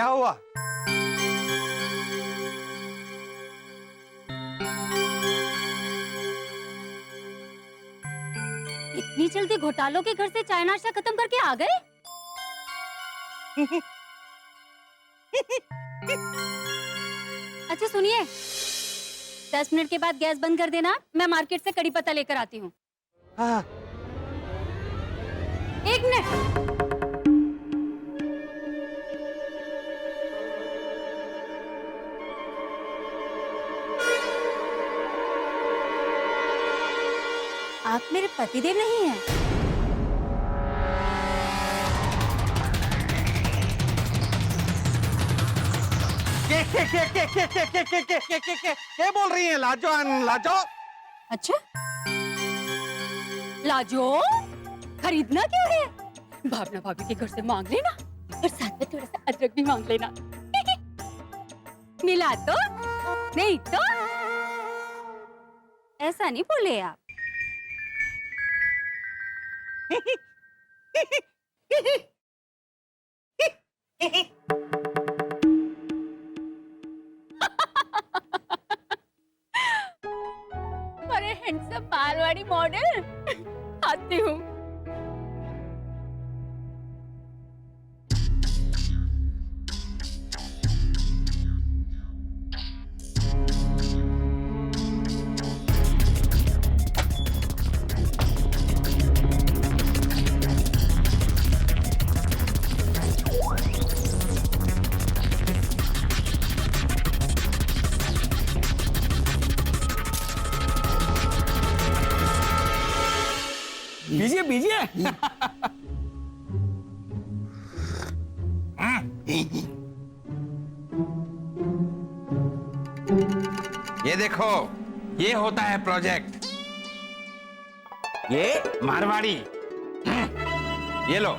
क्या हुआ? इतनी जल्दी घोटालों के घर से चाय नाश्ता खत्म करके आ गए? अच्छा सुनिए, 10 मिनट के बाद गैस बंद कर देना, मैं मार्केट से कड़ी पत्ता लेकर आती हूँ। हाँ। 1 मिनट। आप मेरे पतिदेव नहीं हैं? क्या बोल रही हैं? लाजो लाजो। अच्छा, लाजो खरीदना क्यों है? भावना भाभी के घर से मांग लेना और साथ में थोड़ा सा अदरक भी मांग लेना। मिला तो नहीं तो ऐसा नहीं बोले आप। अरे हैंडसम मारवाड़ी मॉडल आती हूँ। बीजिए बीजिए। ये देखो, ये होता है प्रोजेक्ट। ये मारवाड़ी। ये लो।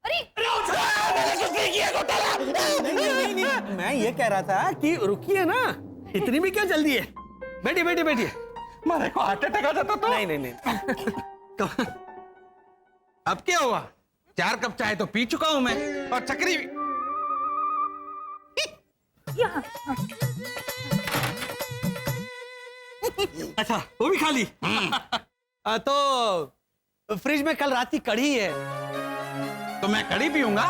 नहीं, मैं ये कह रहा था कि रुकिए ना, इतनी भी क्या जल्दी है? बैठिए बैठिए बैठिए। मारे को हार्ट अटैक आ जाता तो। नहीं। अब क्या हुआ? 4 कप चाय तो पी चुका हूं मैं, और चक्री भी। अच्छा, वो भी खा ली। तो फ्रिज में कल रात की कढ़ी है। तो मैं कड़ी पीऊंगा?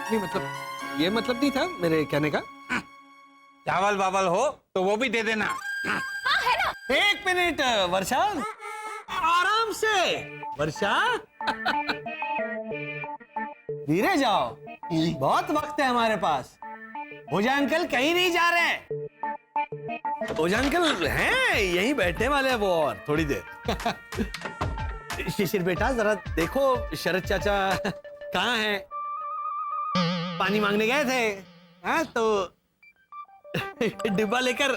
नहीं मतलब, ये मतलब नहीं था मेरे कहने का। चावल वावल हो तो वो भी दे देना। हाँ है ना। 1 मिनट वर्षा, आराम से वर्षा। धीरे जाओ, बहुत वक्त है हमारे पास। भोजा अंकल कहीं नहीं जा रहे। भोजा अंकल हैं, यहीं बैठने वाले हैं वो, और थोड़ी देर। शिशिर बेटा जरा देखो, शरद चाचा कहाँ हैं? पानी मांगने गए थे। हाँ तो डिब्बा लेकर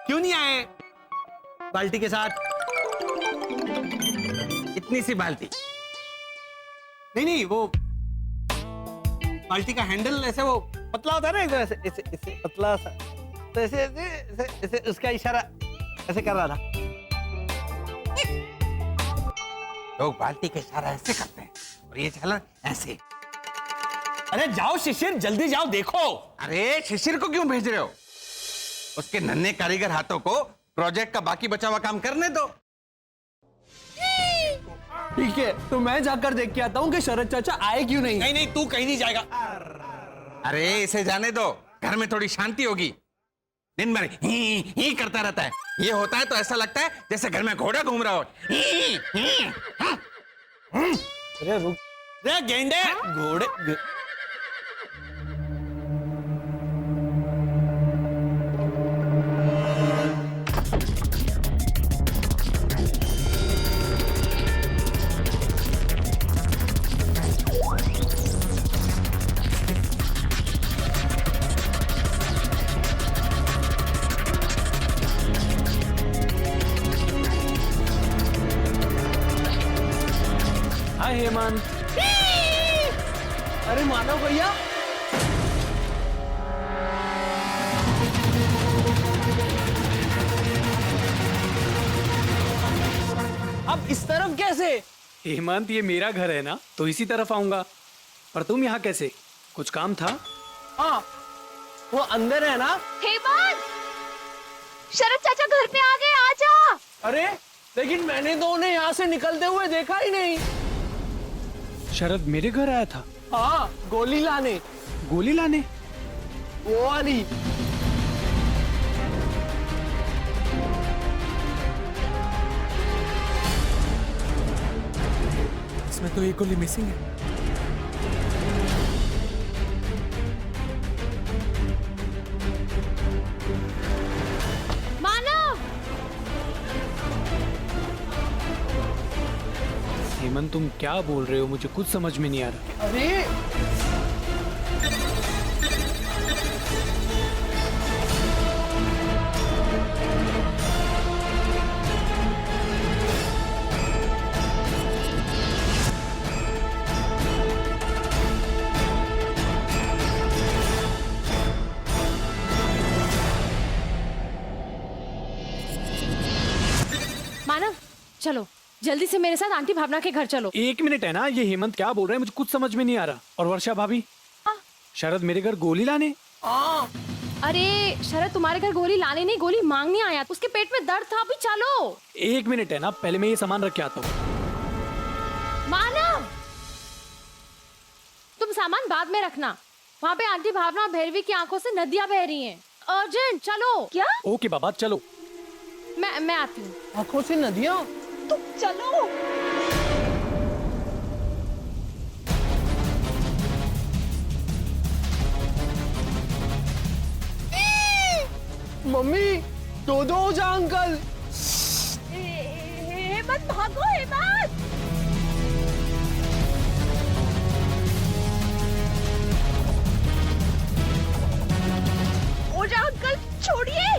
क्यों नहीं आए बाल्टी के साथ? इतनी सी बाल्टी? नहीं, वो बाल्टी का हैंडल ऐसे वो पतला होता है ना, एकदम ऐसे ऐसे पतला सा, तो ऐसे ऐसे ऐसे उसका इशारा ऐसे कर रहा था। लोग बाल्टी का इशारा ऐसे करते हैं, और ये झालर ऐसे। अरे जाओ शिशिर, जल्दी जाओ, देखो। अरे शिशिर को क्यों भेज रहे हो? उसके नन्हे कारीगर हाथों को प्रोजेक्ट का बाकी बचा हुआ काम करने दो। ठीक है, तो मैं जाकर देख के आता हूँ कि शरद चाचा आए क्यों नहीं। नहीं, तू कहीं नहीं जाएगा। अरे इसे जाने दो, घर में थोड़ी शांति होगी। दिन भर ही करता रहता है। ये होता है तो ऐसा लगता है जैसे घर में घोड़ा घूम रहा हो। अरे रुक, अरे गेंडे घोड़े। हाय हेमंत। अरे मानव भैया, अब इस तरफ कैसे? हेमंत, ये मेरा घर है ना, तो इसी तरफ आऊंगा। पर तुम यहाँ कैसे? कुछ काम था? हाँ, वो अंदर है ना। हेमंत, शरद चाचा घर पे आ गए, आजा। अरे लेकिन मैंने तो उन्हें यहाँ से निकलते हुए देखा ही नहीं। शरद मेरे घर आया था? हाँ, गोली लाने। गोली लाने? वो वाली। इसमें तो एक गोली मिसिंग है। मानव, हेमंत, तुम क्या बोल रहे हो? मुझे कुछ समझ में नहीं आ रहा। अरे मानव, चलो जल्दी से मेरे साथ आंटी भावना के घर चलो। 1 मिनट है ना, ये हेमंत क्या बोल रहे हैं? मुझे कुछ समझ में नहीं आ रहा। और वर्षा भाभी, शरद मेरे घर गोली लाने? हाँ, अरे शरद तुम्हारे घर गोली लाने नहीं, गोली मांगने आया। उसके पेट में दर्द था। अभी चलो। 1 मिनट है ना, पहले मैं ये सामान रख के आता हूँ। मानव, तुम सामान बाद में रखना। वहाँ पे आंटी भावना और भैरवी की आंखों से नदियां बह रही हैं। अर्जेंट चलो। क्या? ओके बाबा, चलो। मैं आती हूँ। आंखों से नदियाँ। तुम चलो। मम्मी, दो जा अंकल। हेमंत भागो, हेमंत। ओजा अंकल, छोड़िए।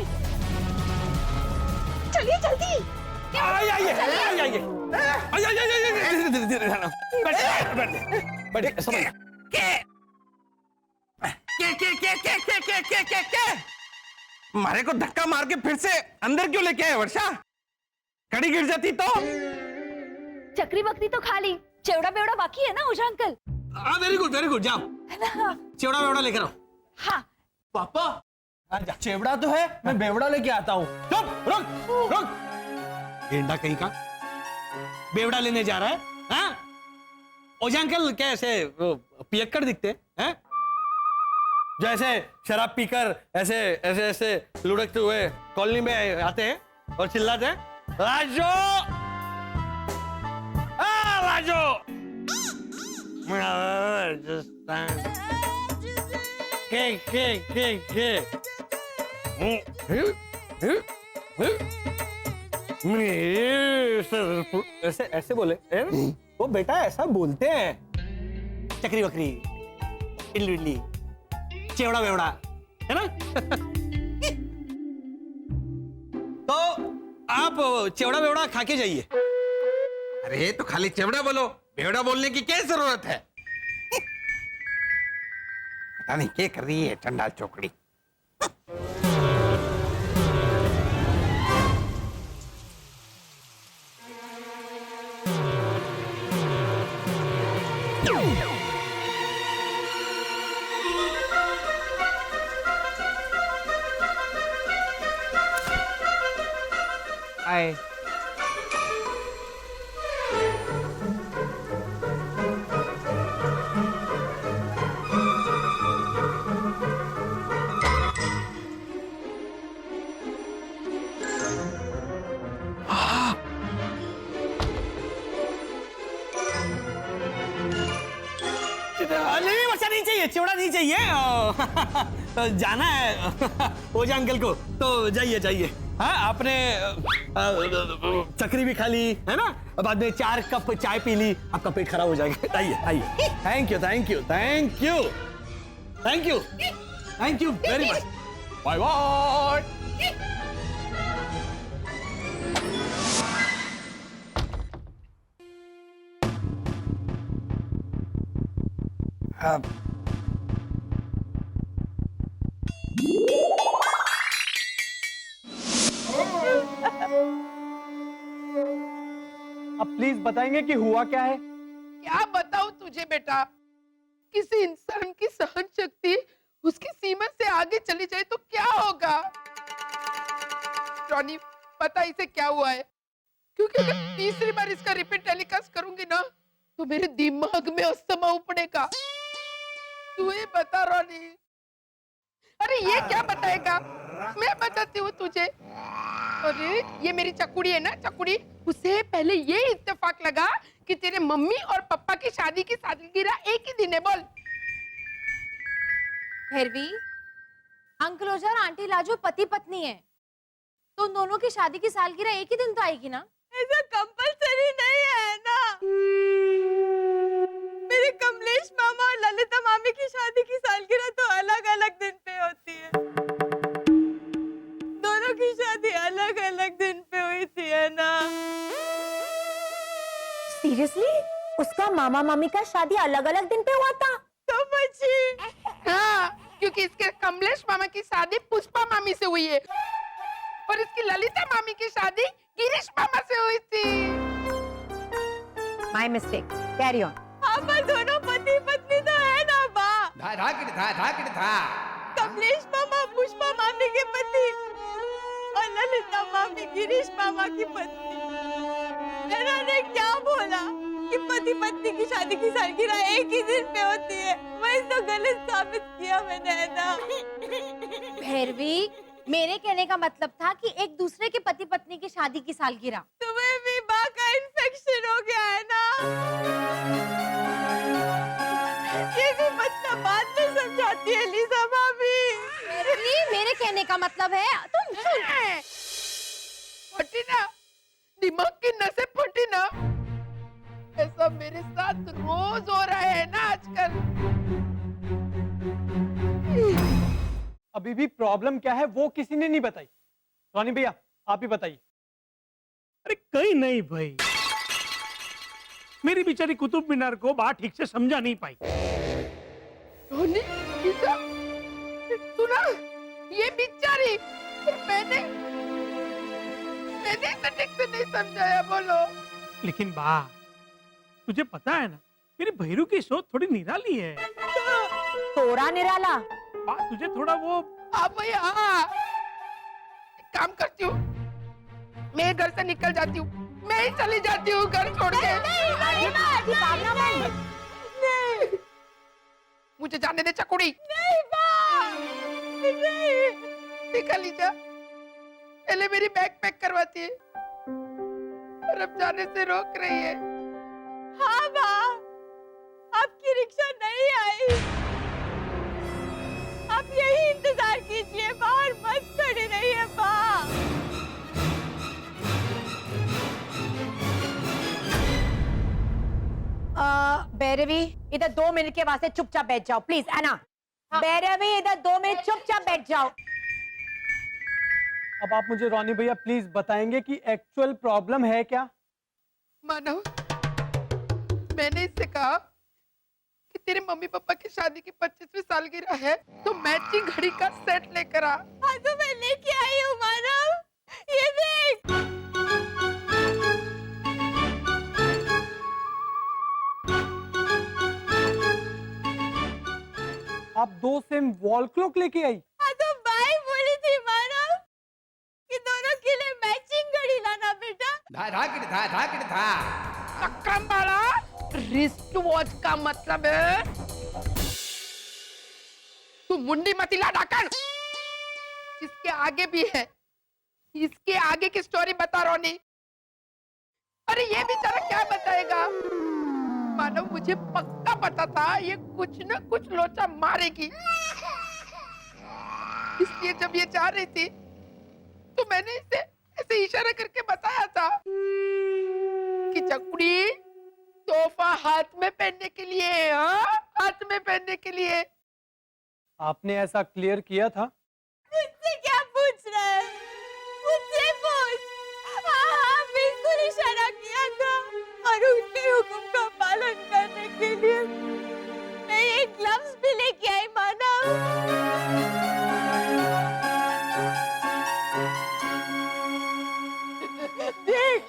चलिए जल्दी। मारे को धक्का मार के फिर से अंदर क्यों लेके आए वर्षा? कड़ी गिर जाती तो? चक्री बकरी तो खा ली, चेवड़ा बेवड़ा बाकी है ना ओझा अंकल? हाँ, वेरी गुड, जाओ। चेवड़ा वेवड़ा लेकर आओ। हाँ। पापा, चेवड़ा तो है, मैं बेवड़ा लेके आता हूँ। चुप, रुक। गेंडा कहीं का बेवड़ा लेने जा रहा है? हाँ? ओझा अंकल क्या ऐसे पियक्कड़ दिखते हैं? जैसे शराब पीकर ऐसे ऐसे ऐसे लुढ़कते हुए कॉलोनी में आते हैं और चिल्लाते हैं, राजू, राजू। ऐसे ऐसे बोले वो बेटा, ऐसा बोलते हैं। चक्री बकरी, इल्लू इल्ली, चेवड़ा वेवड़ा, है ना? तो आप चेवड़ा वेवड़ा खा के जाइए। अरे तो खाली चेवड़ा बोलो, बेवड़ा बोलने की क्या जरूरत है? पता नहीं क्या कर रही है चंडाल चौकड़ी। आए। नहीं, बच्चा नहीं चाहिए, चिवड़ा नहीं चाहिए। तो जाना है ओझा अंकल को, तो जाइए जाइए। हाँ, आपने चक्री भी खा ली है ना, बाद में 4 कप चाय पी ली, आपका पेट खराब हो जाएगा। आइए आइए। Thank you thank you thank you thank you thank you very much. Bye bye. अब प्लीज बताएंगे कि हुआ क्या है? क्या बताऊं तुझे बेटा, किसी इंसान की सहन शक्ति उसकी सीमा से आगे चली जाए तो क्या होगा। रॉनी, पता इसे क्या हुआ है? क्योंकि अगर तीसरी बार इसका रिपीट टेलीकास्ट करूंगी ना तो मेरे दिमाग में अस्थमा उपड़ेगा। तू ही बता रॉनी। अरे ये क्या बताएगा, मैं बताती हूँ तुझे। अरे ये मेरी चकुड़ी है ना, चकुड़ी, उसे पहले ये इत्तेफाक लगा कि तेरे मम्मी और पापा की शादी की सालगिरह एक ही दिन है। बोल। भैरवी, अंकल ओझा और आंटी लाजो पति पत्नी है, तो उन दोनों की शादी की सालगिरह एक ही दिन तो आएगी ना? ऐसा कंपलसरी नहीं है ना। मेरे कमलेश मामा और ललिता मामी की शादी की सालगिरह तो अलग अलग दिन पे होती है। दोनों की शादी अलग अलग दिन पे हुई थी, है ना? सीरियसली? उसका मामा मामी का शादी अलग अलग दिन पे हुआ था? तो बची। हाँ, क्योंकि इसके कमलेश मामा की शादी पुष्पा मामी से हुई है और इसकी ललिता मामी की शादी गिरीश मामा से हुई थी। My mistake, carry on. हाँ, पर दोनों पति पत्नी तो है ना बा। था। कमलेश मामा पुष्पा मामी के पति और ललिता मामी गिरीश मामा की पत्नी। मैंने क्या बोला कि पति पत्नी की शादी की सालगिरह एक ही दिन पे होती है, वही तो गलत साबित किया मैंने, है ना? भैरवी, मेरे कहने का मतलब था कि एक दूसरे के पति पत्नी की शादी की सालगिरह। तुम्हें भी बा का इन्फेक्शन हो गया है ना? ये भी मतलब बाद में समझाती है लीजा भाभी। भैरवी, मेरे कहने का मतलब है तुम फटी ना, दिमाग की नसें फटी ना। ऐसा मेरे साथ रोज हो रहा है ना आजकल। अभी भी प्रॉब्लम क्या है वो किसी ने नहीं बताई। रोनी भैया, आप ही बताइए। अरे कहीं नहीं भाई, मेरी बेचारी कुतुब मीनार को बात ठीक से समझा नहीं पाई। रोनी, लीजा, सुना, ये बेचारी, मैंने इसे ठीक से नहीं समझाया। बोलो। लेकिन बा, तुझे पता है ना, मेरी भैरू की सोच थोड़ी निराली है। तोरा निराला। बा, तुझे थोड़ा वो आप यहाँ काम करती हूँ, मैं घर से निकल जाती हूँ, मैं ही चली जाती हूँ घर छोड़ के। नहीं, मुझे जाने दे चकुड़ी। देखा लीजा, पहले मेरी बैग पैक करवाती है और अब जाने से रोक रही है। हाँ बा, आपकी रिक्शा नहीं आई। आप यही इंतजार कीजिए, बाहर मत खड़ी रहिए बा। भैरवी, इधर 2 मिनट के वास्ते चुपचाप बैठ जाओ प्लीज, है ना? भैरवी, इधर 2 मिनट चुपचाप बैठ जाओ। अब आप मुझे रोनी भैया प्लीज बताएंगे कि एक्चुअल प्रॉब्लम है क्या? मानव, मैंने इससे कहा कि तेरे मम्मी पापा की शादी की 25वीं सालगिरह है तो मैचिंग घड़ी का सेट लेकर आ। हाँ तो मैं लेके आई हूँ मानव, ये देख। आप 2 सेम वॉल क्लॉक लेके आई? हाँ तो बाई बोली थी मानव कि दोनों के लिए मैचिंग घड़ी लाना बेटा। अक्कम बाड़ा, रिस्ट वॉच का मतलब है तू मुंडी मतिला डाकर। इसके आगे भी है, इसके आगे की स्टोरी बता रोनी। अरे ये बेचारा क्या बताएगा? मानो मुझे पक्का पता था ये कुछ न कुछ लोचा मारेगी, इसलिए जब ये जा रही थी तो मैंने इसे ऐसे इशारा करके बताया था कि चकुड़ी तोहफा हाथ में पहनने के लिए, हाँ, हाथ में पहनने के लिए। आपने ऐसा क्लियर किया था? मुझसे क्या पूछ रहा है? मुझसे पूछ। हाँ, बिल्कुल इशारा किया था और उनके हुक्म का पालन करने के लिए मैं ये ग्लव्स भी लेके आई मानव। देख,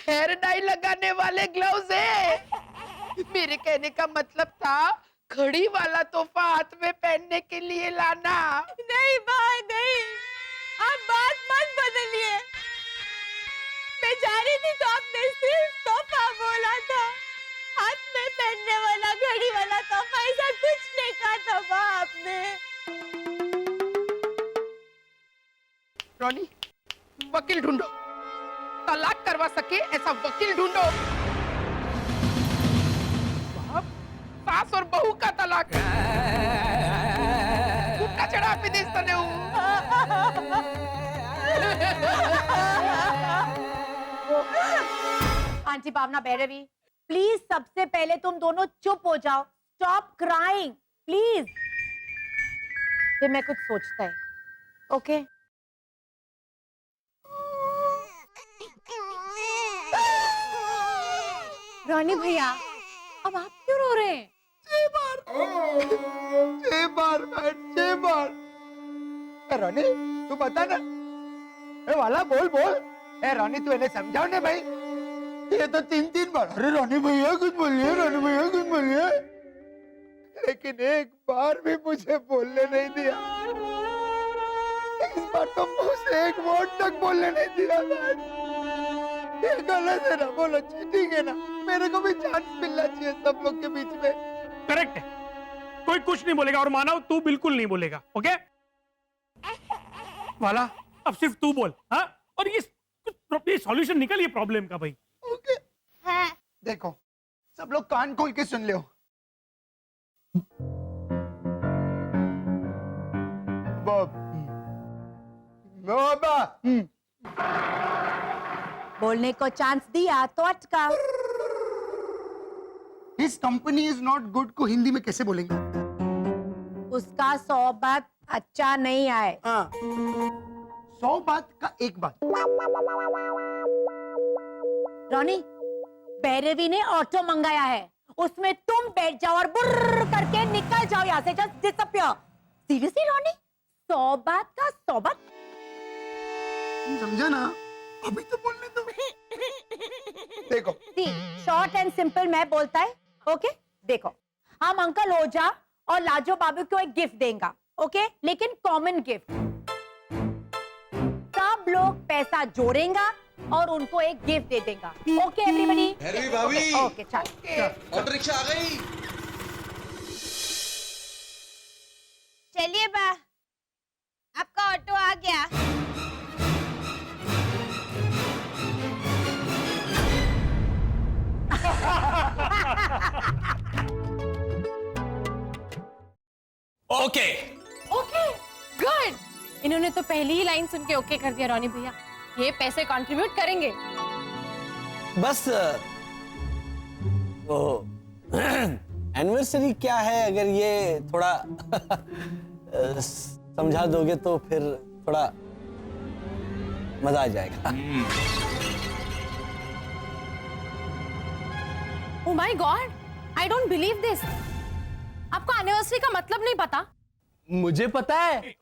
हेयर डाई लगाने वाले ग्लव्स है। मेरे कहने का मतलब था घड़ी वाला तोहफा हाथ में पहनने के लिए लाना। नहीं भाई नहीं, आप बात मत बदलिए। मैं जा रही थी तो आपने सिर्फ तोहफा बोला था, हाथ में पहनने वाला घड़ी वाला तोहफा ऐसा कुछ नहीं कहा था माँ आपने। रॉनी, वकील ढूंढो, तलाक करवा सके ऐसा वकील ढूंढो। बाप, सास और बहू का तलाक। उठा चढ़ा पे देता ने आंटी भावना भैरवी, प्लीज सबसे पहले तुम दोनों चुप हो जाओ। Stop crying please. फिर मैं कुछ सोचता है। ओके रानी भैया, अब आप क्यों रो रहे हैं? 6 बार। रानी तू बता ना, ए वाला बोल। ए रानी तू इन्हें समझाओ ने भाई, ये तो 3 बार। अरे रानी भैया कुछ बोलिए, रानी भैया कुछ बोलिए, लेकिन एक बार भी मुझे बोलने नहीं दिया। इस बार तो मुंह से एक वर्ड तक बोलने नहीं दिया। ये गलत है ना, बोलो ठीक है ना? मेरे को भी चांस मिलना चाहिए सब लोग के बीच में। करेक्ट है, कोई कुछ नहीं बोलेगा और मानव तू बिल्कुल नहीं बोलेगा। ओके वाला, अब सिर्फ तू बोल। हाँ, और ये सॉल्यूशन निकल ये प्रॉब्लम का भाई। ओके हाँ। देखो सब लोग कान खोल के सुन लो। बाबा बोलने को चांस दिया तो अटका। इस कंपनी इज नॉट गुड को हिंदी में कैसे बोलेंगे? उसका 100 बात अच्छा नहीं आए। 100 बात का एक बात। रॉनी, भैरवी ने ऑटो मंगाया है, उसमें तुम बैठ जाओ और बुर्र करके निकल जाओ यहाँ से। Just disappear. सीरियसली रॉनी, 100 बात का 100 बात। समझा ना? अभी तो बोलने दो। देखो शॉर्ट एंड सिंपल मैं बोलता है। ओके देखो, हम अंकल ओझा और लाजो बाबू को एक गिफ्ट देंगे। ओके, लेकिन कॉमन गिफ्ट। सब लोग पैसा जोड़ेंगे और उनको एक गिफ्ट दे देंगे। Okay everybody? भैरवी भाभी, ओके चल। ऑटो रिक्शा आ गई। चलिए बा, आपका ऑटो आ गया। Okay okay good. इन्होंने तो पहली ही लाइन सुन के ओके कर दिया। रॉनी भैया, ये पैसे कंट्रीब्यूट करेंगे। बस वो एनिवर्सरी क्या है, अगर ये थोड़ा समझा दोगे तो फिर थोड़ा मजा आ जाएगा। Oh my God, I don't believe this. आपको एनिवर्सरी का मतलब नहीं पता? मुझे पता है।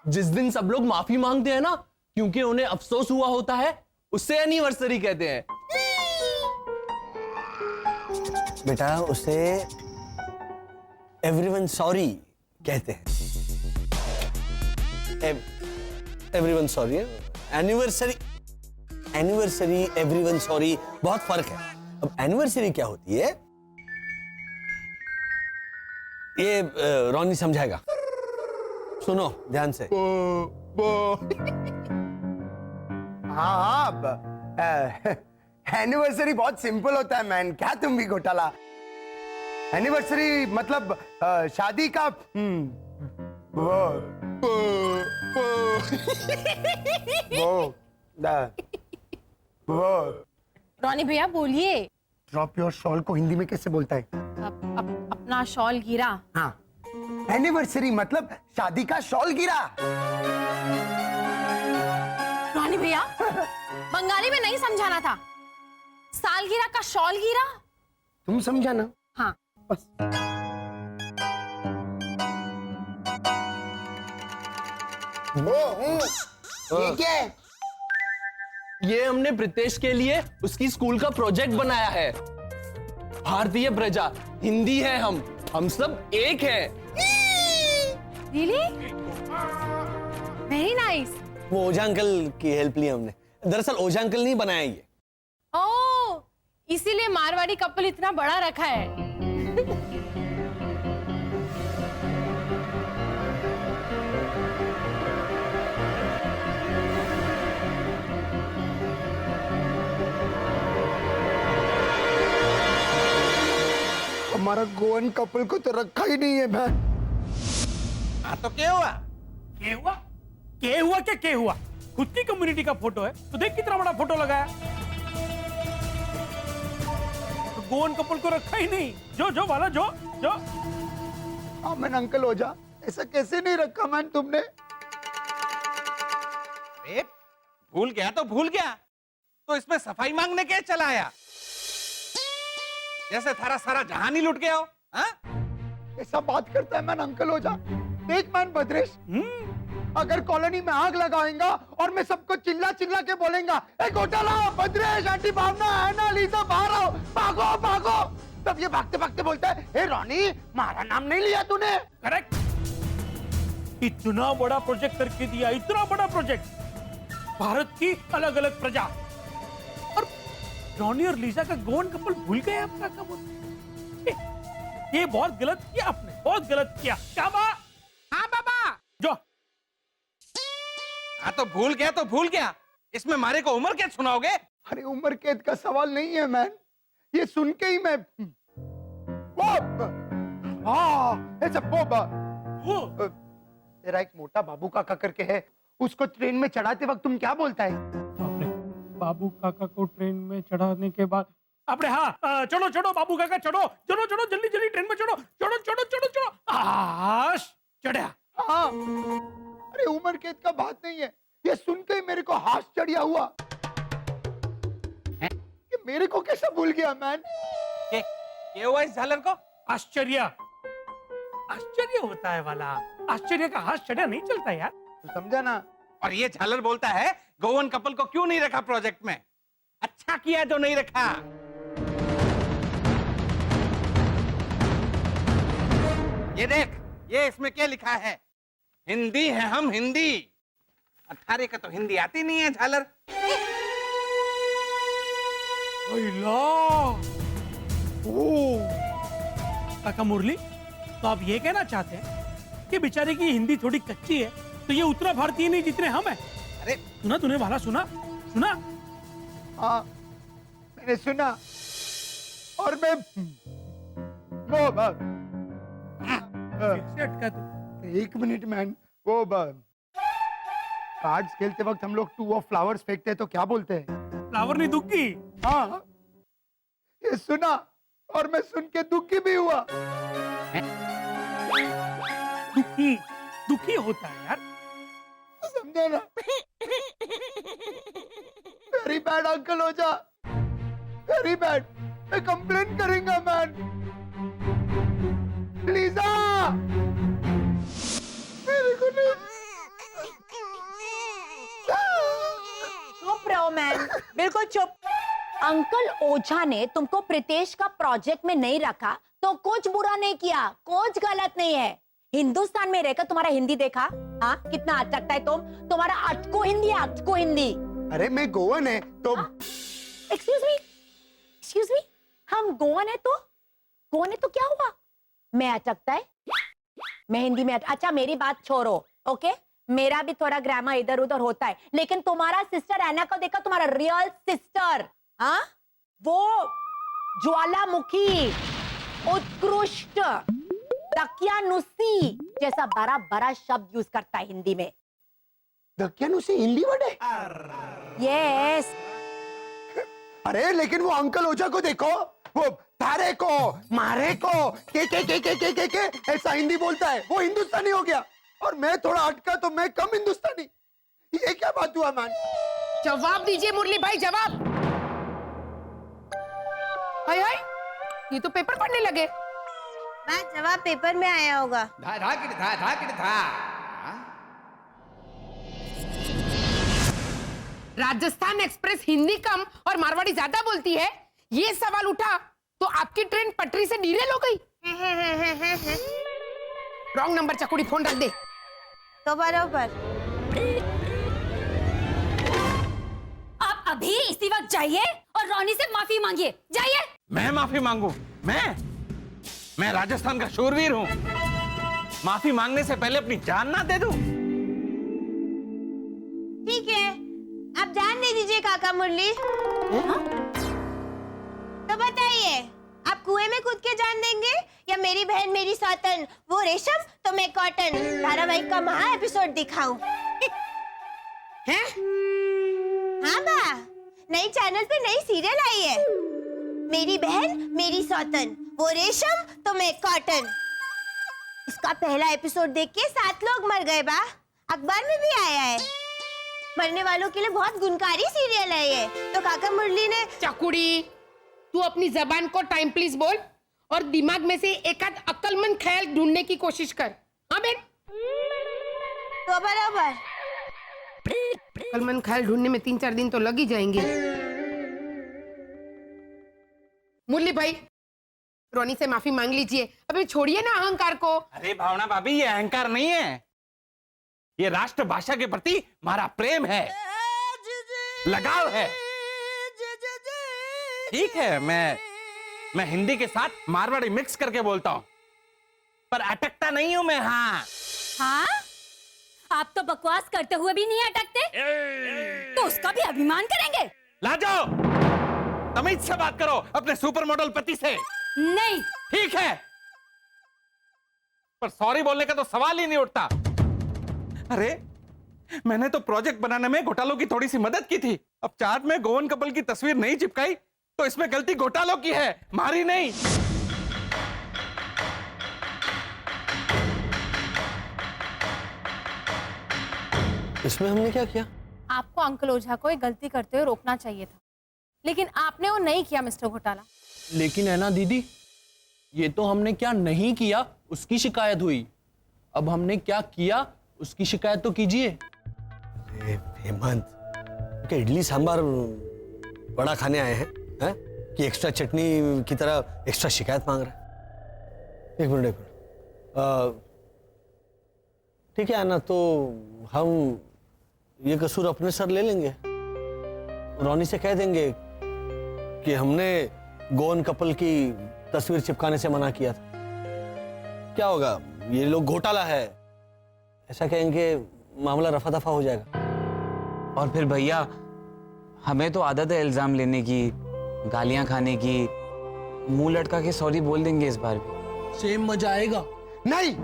जिस दिन सब लोग माफी मांगते हैं ना, क्योंकि उन्हें अफसोस हुआ होता है, उससे एनिवर्सरी कहते हैं। बेटा, उसे एवरीवन सॉरी कहते हैं। Everyone sorry, anniversary everyone sorry बहुत फर्क है। अब एनिवर्सरी क्या होती है ये रॉनी समझाएगा। सुनो ध्यान से। हाँ, एनिवर्सरी बहुत सिंपल होता है मैन, क्या तुम भी घोटाला। एनिवर्सरी मतलब शादी का रॉनी भैया बोलिए। ड्रॉप योर शॉल को हिंदी में कैसे बोलता है? अपना शॉल गिरा। हाँ, एनिवर्सरी मतलब शादी का शॉल गिरा। रॉनी भैया, बंगाली में नहीं समझाना था, सालगिरह का शॉल गिरा। तुम समझा ना? हाँ बस। ये क्या है? ये हमने प्रितेश के लिए उसकी स्कूल का प्रोजेक्ट बनाया है। भारतीय प्रजा, हिंदी है हम सब एक हैं। Really very nice. वो ओझा अंकल की हेल्प ली हमने। दरअसल ओझा अंकल नहीं बनाया ये। ओह, इसीलिए मारवाड़ी कपल इतना बड़ा रखा है। हमारा गोवन कपल को तो रखा ही नहीं है मैं। हाँ तो क्या हुआ? क्या हुआ? क्या हुआ क्या क्या हुआ? खुद की कम्युनिटी का फोटो है तो देख कितना बड़ा फोटो लगाया। तो गोवन कपल को रखा ही नहीं। जो वाला जो। हाँ मैंने अंकल हो जा, ऐसा कैसे नहीं रखा मैन तुमने? अरे भूल गया तो भूल गया, तो इसमें सफाई मांगने के चला आया जैसे थारा सारा जहान ही लुट गया हो। हाँ? ऐसा बात करता है मैन अंकल हो जा। देख मैन भद्रेश, अगर कॉलोनी में आग लगाएगा और मैं सबको चिल्ला चिल्ला के बोलेगा, ए घोटाला, भद्रेश, आंटी भावना, ऐना, लीसा, बाहर आओ, भागो भागो, तब ये भागते भागते बोलता है, ए रॉनी, हमारा नाम नहीं लिया तूने। करेक्ट। इतना बड़ा प्रोजेक्ट करके दिया, इतना बड़ा प्रोजेक्ट, भारत की अलग अलग प्रजा, और रॉनी और लीजा का गोवन कपल भूल गए आपका कब? ये बहुत गलत किया आपने, बहुत गलत किया। क्या बात? हाँ बाबा। जो हाँ तो भूल गया, इसमें मारे को उम्र कैद सुनाओगे? अरे उम्र कैद का सवाल नहीं है मैन, ये सुन के ही मैं ऐसा तेरा एक मोटा बाबू काका करके है, उसको ट्रेन में चढ़ाते वक्त तुम क्या बोलता है? आपने बाबू काका को ट्रेन में चढ़ाने के बाद आपने, हाँ चढ़ो बाबू काका, चढ़ो जल्दी ट्रेन में चढ़ो, चढ़ा। हाँ, अरे उम्र कैद का बात नहीं है, ये सुन के ही मेरे को हाथ चढ़िया हुआ कि मेरे को कैसा भूल गया मैन। क्या हुआ इस झालर को? आश्चर्य होता है वाला, आश्चर्य का हाथ चढ़ा नहीं चलता यार, तू समझा ना? और ये झालर बोलता है गोवन कपल को क्यों नहीं रखा प्रोजेक्ट में? अच्छा किया जो नहीं रखा। ये देख, ये इसमें क्या लिखा है? हिंदी है हम, हिंदी। अठारे का तो हिंदी आती नहीं है झालर। काका मुरली, तो आप ये कहना चाहते हैं कि बेचारे की हिंदी थोड़ी कच्ची है, तो ये उतना भारतीय नहीं जितने हम हैं? अरे सुना तूने वाला, सुना? हाँ मैंने सुना, और मैं वो फिर से अटका तू। एक मिनट मैन, वो कार्ड्स खेलते वक्त हम लोग 2 ऑफ फ्लावर्स फेंकते हैं तो क्या बोलते हैं? फ्लावर नहीं दुखी। हाँ, ये सुना और मैं सुन के दुखी भी हुआ। दुखी होता है यार, समझा ना? वेरी बैड अंकल हो जा, वेरी बैड। मैं कंप्लेन करूंगा मैन। लीजा, मेरे को नहीं। चुप रहो मैन, बिल्कुल चुप। अंकल ओझा ने तुमको प्रितेश का प्रोजेक्ट में नहीं रखा तो कुछ बुरा नहीं किया, कुछ गलत नहीं है। हिंदुस्तान में रहकर तुम्हारा हिंदी देखा, हाँ कितना अच्छा लगता है तुम्हारा अटको हिंदी। अरे मैं गोवन है तो एक्सक्यूज मी, हम गोवन है तो क्या हुआ? मैं अटकता है, मैं हिंदी में अच्छा मेरी बात छोड़ो, ओके? मेरा भी थोड़ा ग्रामर इधर उधर होता है, लेकिन तुम्हारा सिस्टर ऐना को देखा, तुम्हारा रियल सिस्टर, हाँ वो ज्वालामुखी, उत्कृष्ट, दकियानुसी जैसा बड़ा बड़ा शब्द यूज करता है हिंदी में। दकियानुसी हिंदी वर्ड है? यस। अरे लेकिन वो अंकल ओझा को देखो, वो तारे को, मारे को, के ऐसा हिंदी बोलता है, वो हिंदुस्तानी हो गया, और मैं थोड़ा अटका तो मैं कम हिंदुस्तानी। ये क्या बात हुआ मैन? जवाब दीजिए मुरली भाई, जवाब। हाय हाय, ये तो पेपर पढ़ने लगे। मैं जवाब पेपर में आया होगा। राजस्थान एक्सप्रेस हिंदी कम और मारवाड़ी ज्यादा बोलती है, ये सवाल उठा तो आपकी ट्रेन पटरी से डीरेल हो गई। रॉन्ग नंबर चकुड़ी, फोन रख दे। तो बराबर। आप अभी इसी वक्त जाइए और रोनी से माफी मांगिए, जाइए। मैं माफी मांगू? मैं राजस्थान का शूरवीर हूं। माफी मांगने से पहले अपनी जान ना दे दूं? ठीक है, आप जान दे दीजिए काका मुरली। तो बताइए, आप कुएं में कूद के जान देंगे या मेरी बहन मेरी सौतन, वो रेशम तो मैं कॉटन धारावाहिक का महा एपिसोड दिखाऊं? हैं? हाँ बा, नई चैनल पे नई सीरियल आई है, मेरी बहन मेरी सौतन, वो रेशम तो मैं कॉटन। इसका पहला एपिसोड देख के 7 लोग मर गए बा, अखबार में भी आया है। मरने वालों के लिए बहुत गुणकारी सीरियल है ये। तो काका मुरली ने चकुड़ी, तू अपनी जबान को टाइम प्लीज बोल और दिमाग में से एक आध अक्लमंद ख्याल ढूंढने की कोशिश कर। हाँ बेन? तो बराबर। अक्लमंद ख्याल ढूंढने में 3-4 दिन तो लग ही जाएंगे। मुरली भाई, रोनी से माफी मांग लीजिए, अबे छोड़िए ना अहंकार को। अरे भावना भाभी, ये अहंकार नहीं है, ये राष्ट्रभाषा के प्रति हमारा प्रेम है, लगाव है। ठीक है, मैं हिंदी के साथ मारवाड़ी मिक्स करके बोलता हूं, पर अटकता नहीं हूं मैं। हाँ? आप तो बकवास करते हुए भी नहीं अटकते, तो उसका भी अभिमान करेंगे। ला जाओ, तमीज से बात करो अपने सुपर मॉडल पति से। नहीं। ठीक है, पर सॉरी बोलने का तो सवाल ही नहीं उठता। अरे, मैंने तो प्रोजेक्ट बनाने में घोटालों की थोड़ी सी मदद की थी। अब चार्ट में गोवन कपल की तस्वीर नहीं चिपकाई तो इसमें गलती घोटालों की है, मारी नहीं। इसमें हमने क्या किया? आपको अंकल ओझा को एक गलती करते हुए रोकना चाहिए था, लेकिन आपने वो नहीं किया मिस्टर घोटाला। लेकिन है ना दीदी, ये तो हमने क्या नहीं किया उसकी शिकायत हुई, अब हमने क्या किया उसकी शिकायत तो कीजिए। हेमंत, क्या इडली सांबार बड़ा खाने आए हैं कि एक्स्ट्रा चटनी की तरह एक्स्ट्रा शिकायत मांग रहे हैं? एक मिनट। ठीक है ना, तो हम ये कसूर अपने सर ले लेंगे, रोनी से कह देंगे कि हमने गोवन कपल की तस्वीर चिपकाने से मना किया था। क्या होगा, ये लोग घोटाला है ऐसा कहेंगे, मामला रफा दफा हो जाएगा। और फिर भैया, हमें तो आदत है इल्जाम लेने की, गालियां खाने की, मुंह लटका के सॉरी बोल देंगे इस बार भी। सेम मजा आएगा। नहीं,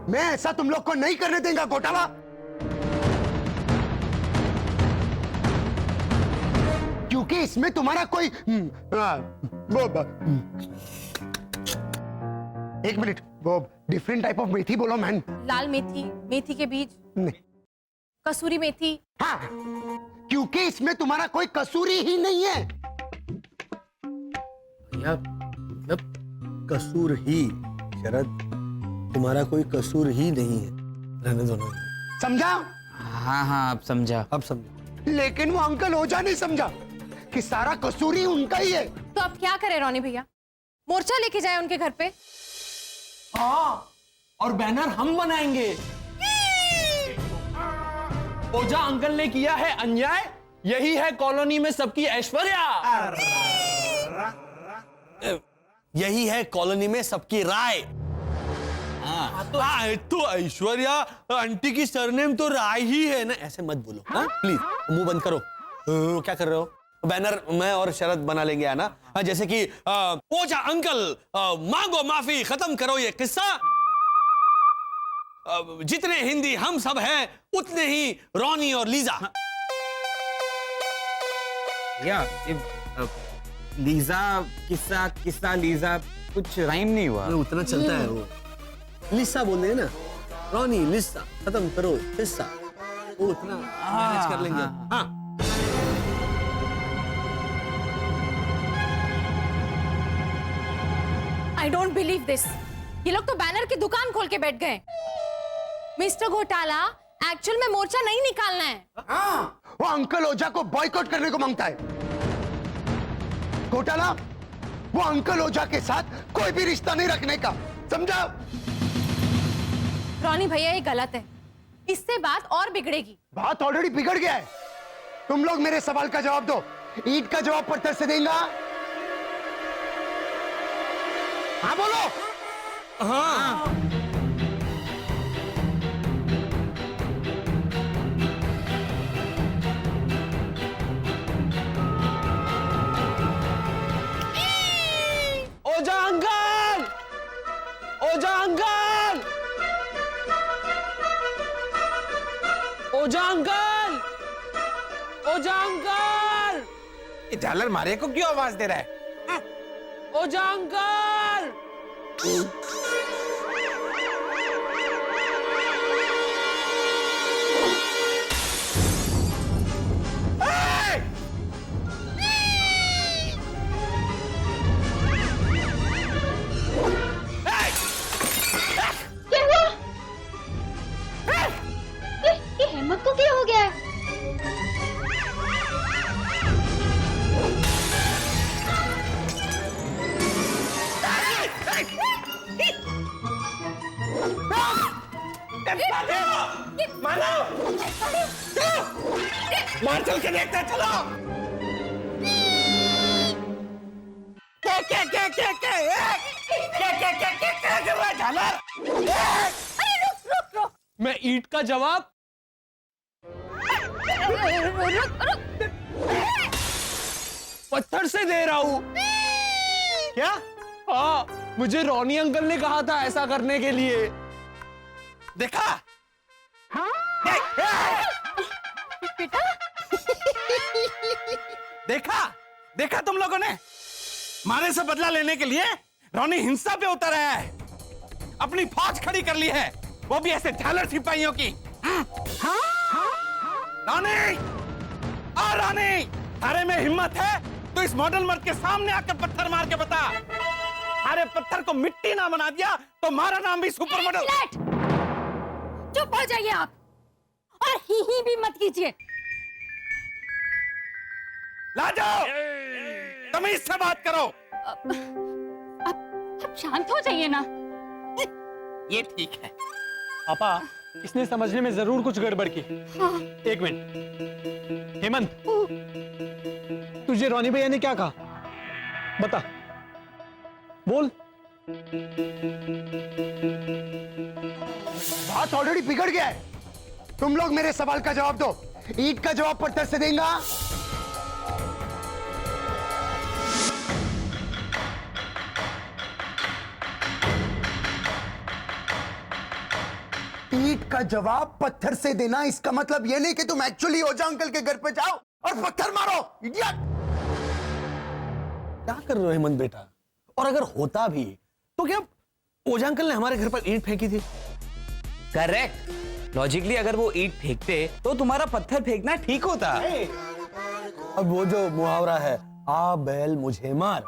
मैं ऐसा तुम लोग को नहीं करने देगा घोटाला। क्योंकि इसमें तुम्हारा कोई एक मिनट, वो डिफरेंट टाइप ऑफ मेथी बोलो मैन। लाल मेथी, मेथी के बीज, नहीं, कसूरी मेथी। हाँ, क्योंकि इसमें तुम्हारा कोई कसूरी ही नहीं है। भैया, मतलब कसूर ही, शरद, तुम्हारा कोई कसूर ही नहीं है। रहने दो ना। समझा? हाँ, अब समझा। अब समझा। लेकिन वो अंकल ओझा नहीं समझा कि सारा कसूर ही उनका ही है। तो अब क्या करे रोनी भैया, मोर्चा लेके जाए उनके घर पे? हाँ, और बैनर हम बनाएंगे। ओझा अंकल ने किया है अन्याय, यही है कॉलोनी में सबकी ऐश्वर्या। यही है कॉलोनी में सबकी राय। तो ऐश्वर्या आंटी की सरनेम तो राय ही है ना, ऐसे मत बोलो। प्लीज मुंह बंद करो। क्या कर रहे हो? बैनर मैं और शरद बना लेंगे, है ना? जैसे कि ओझा अंकल मांगो माफी, खत्म करो ये किस्सा। जितने हिंदी हम सब हैं उतने ही रोनी और लीजा। लीजा किस्सा, किस्सा लीजा, कुछ राइम नहीं हुआ। उतना चलता है वो। लिस्सा बोल ना, रोनी लिस्सा, खत्म करो हिस्सा, वो उतना मैनेज कर लेंगे। हाँ। I don't believe this. ये लोग तो बैनर की दुकान खोल के बैठ गए। मिस्टर घोटाला, एक्चुअल में मोर्चा नहीं निकालना है। वो अंकल ओझा को बॉयकॉट करने को मांगता है। घोटाला वो अंकल ओझा के साथ कोई भी रिश्ता नहीं रखने का, समझा? रॉनी भैया ये गलत है, इससे बात और बिगड़ेगी। बात ऑलरेडी बिगड़ गया है। तुम लोग मेरे सवाल का जवाब दो। ईंट का जवाब पत्थर से देगा? हाँ बोलो। हाँ। ओझा अंकल, ओझा अंकल, ओझा अंकल, ओझा अंकल, ये झालर मारे को क्यों आवाज दे रहा है? ओझा अंकल। ये हेमंत को क्या हो गया है? मार चल के देखते हैं, चलो। क्या क्या क्या क्या क्या क्या क्या क्या क्या क्या कर रहा है झालर? अरे रुक रुक रुक मैं ईंट का जवाब रुक। पत्थर से दे रहा हूं। क्या? हाँ, मुझे रॉनी अंकल ने कहा था ऐसा करने के लिए। देखा? बेटा देखा? देखा तुम लोगों ने? मारे से बदला लेने के लिए रॉनी हिंसा पे उतर आया है, अपनी फौज खड़ी कर ली है, वो भी ऐसे झालर सिपाहियों की। रॉनी, आ रॉनी, थारे में हिम्मत है तो इस मॉडल मर्द के सामने आकर पत्थर मार के बता। अरे पत्थर को मिट्टी ना बना दिया तो हमारा नाम भी सुपर मॉडल। चुप हो जाइए आप और ही भी मत कीजिए। ला जाओ, तमीज से बात करो। अब शांत हो जाइए ना। ये ठीक है। पापा, इसने समझने में जरूर कुछ गड़बड़ की। एक मिनट। हेमंत, तुझे रॉनी भैया ने क्या कहा? बता, बोल। बात ऑलरेडी बिगड़ गया है। तुम लोग मेरे सवाल का जवाब दो। ईंट का जवाब पत्थर से देगा? ईंट का जवाब पत्थर से देना, इसका मतलब ये नहीं कि तुम एक्चुअली ओझा अंकल के घर पे जाओ और पत्थर मारो, इडियट। क्या कर रहे हो हेमंत बेटा? और अगर होता भी तो क्या ओझा अंकल ने हमारे घर पर ईंट फेंकी थी? करेक्ट। लॉजिकली अगर वो ईंट फेंकते तो तुम्हारा पत्थर फेंकना ठीक होता। अब वो जो मुहावरा है, आ बैल मुझे मार,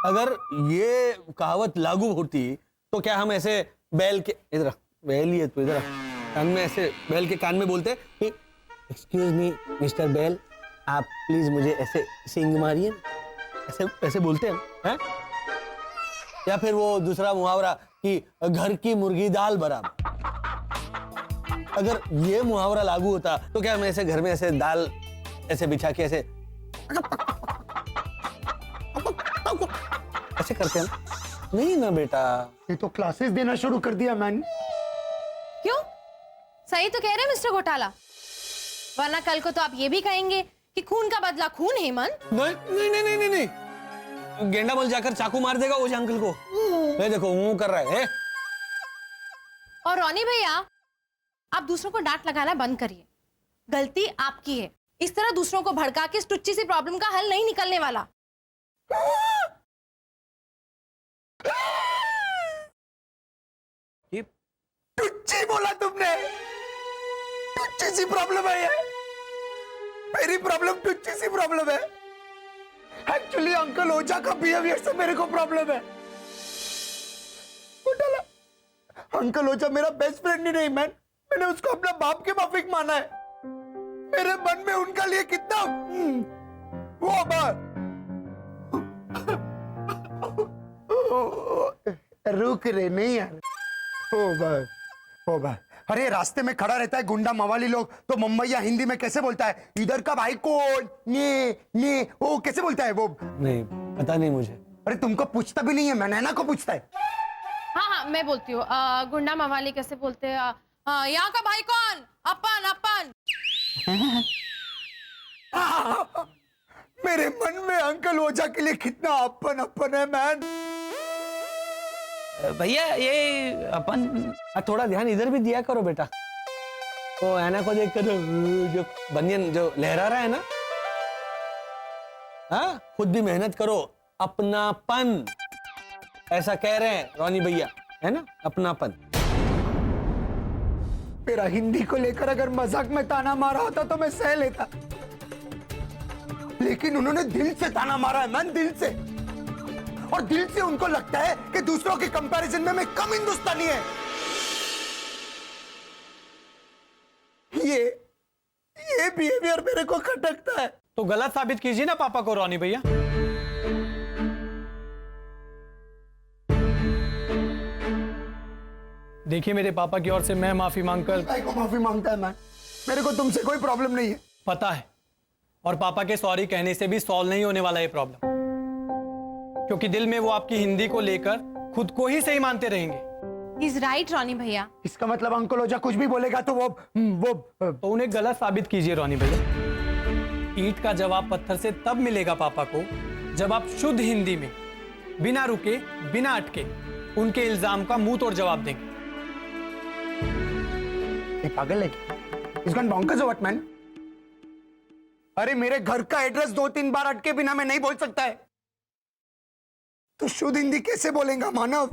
अगर ये कहावत लागू होती तो क्या हम ऐसे बैल के इधर, बैल ही है तो इधर कान में, ऐसे बैल के कान में बोलते एक्सक्यूज मी मिस्टर बैल, आप प्लीज मुझे ऐसे सींग मारिए, ऐसे ऐसे बोलते हैं? या फिर वो दूसरा मुहावरा कि घर की मुर्गी दाल बराबर, अगर ये मुहावरा लागू होता तो क्या हम ऐसे घर में ऐसे दाल ऐसे बिछा के ऐसे ऐसे करते हैं? नहीं ना बेटा। ये तो क्लासेस देना शुरू कर दिया मैंने। क्यों? सही तो कह रहे हैं मिस्टर घोटाला, वरना कल को तो आप ये भी कहेंगे कि खून का बदला खून। हेमंत, नहीं नहीं नहीं नहीं नहीं, गेंडा मल जाकर चाकू मार देगा ओझा अंकल को। ये देखो मुंह कर रहा है। और रॉनी भैया, आप दूसरों को डांट लगाना बंद करिए। गलती आपकी है। इस तरह दूसरों को भड़का के इस टुच्ची सी प्रॉब्लम का हल नहीं निकलने वाला। टुच्ची बोला तुमने? टुच्ची सी प्रॉब्लम है ये? मेरी प्रॉब्लम टुच्ची सी प्रॉब्लम है? एक्चुअली अंकल ओझा का बिहेवियर से मेरे को प्रॉब्लम है। घोटाला, अंकल ओझा मेरा बेस्ट फ्रेंड ही नहीं मैन, मैंने उसको अपना बाप के माफिक माना है। मेरे मन में उनका लिए कितना वो रुक रे नहीं यार। ओ भाई अरे रास्ते में खड़ा रहता है गुंडा मवाली लोग तो मुंबईया हिंदी में कैसे बोलता है? इधर का भाई कौन? ने वो कैसे बोलता है वो? नहीं पता नहीं मुझे। अरे तुमको पूछता भी नहीं है, मैं नैना को पूछता है। हाँ मैं बोलती हूँ। गुंडा मवाली कैसे बोलते हैं? यहाँ का भाई कौन? अपन अपन। मेरे मन में अंकल ओझा के लिए कितना अपन अपन है मैन। भैया ये अपन थोड़ा ध्यान इधर भी दिया करो बेटा। तो ऐना को देख कर जो बनियन जो लहरा रहा है ना, हाँ खुद भी मेहनत करो। अपनापन ऐसा कह रहे हैं रोनी भैया, है ना? अपनापन। मेरा हिंदी को लेकर अगर मजाक में ताना मारा होता तो मैं सह लेता, लेकिन उन्होंने दिल से ताना मारा है मैन, दिल से। और दिल से उनको लगता है कि दूसरों के कंपैरिजन में मैं कम हिंदुस्तानी है। ये बिहेवियर मेरे को खटकता है। तो गलत साबित कीजिए ना पापा को रोनी भैया। देखिए मेरे पापा की ओर से मैं माफी मांगकर। भाई को माफी मांगता है मैं, मेरे को तुमसे कोई प्रॉब्लम नहीं है। पता है, और पापा के सॉरी कहने से भी सॉल्व नहीं होने वाला ये प्रॉब्लम, क्योंकि दिल में वो आपकी हिंदी को लेकर खुद को ही सही मानते रहेंगे। He's right, रोनी भैया। इसका मतलब अंकल ओझा कुछ भी बोलेगा तो वो तो उन्हें गलत साबित कीजिए रोनी भैया। ईंट का जवाब पत्थर से तब मिलेगा पापा को जब आप शुद्ध हिंदी में बिना रुके बिना अटके उनके इल्जाम का मुंह तोड़ जवाब देंगे। ये पागल है, He's gone bonkers or what, man? अरे मेरे घर का एड्रेस 2-3 बार अटके बिना मैं नहीं बोल सकता है, तो शुद्ध हिंदी कैसे बोलेगा मानव?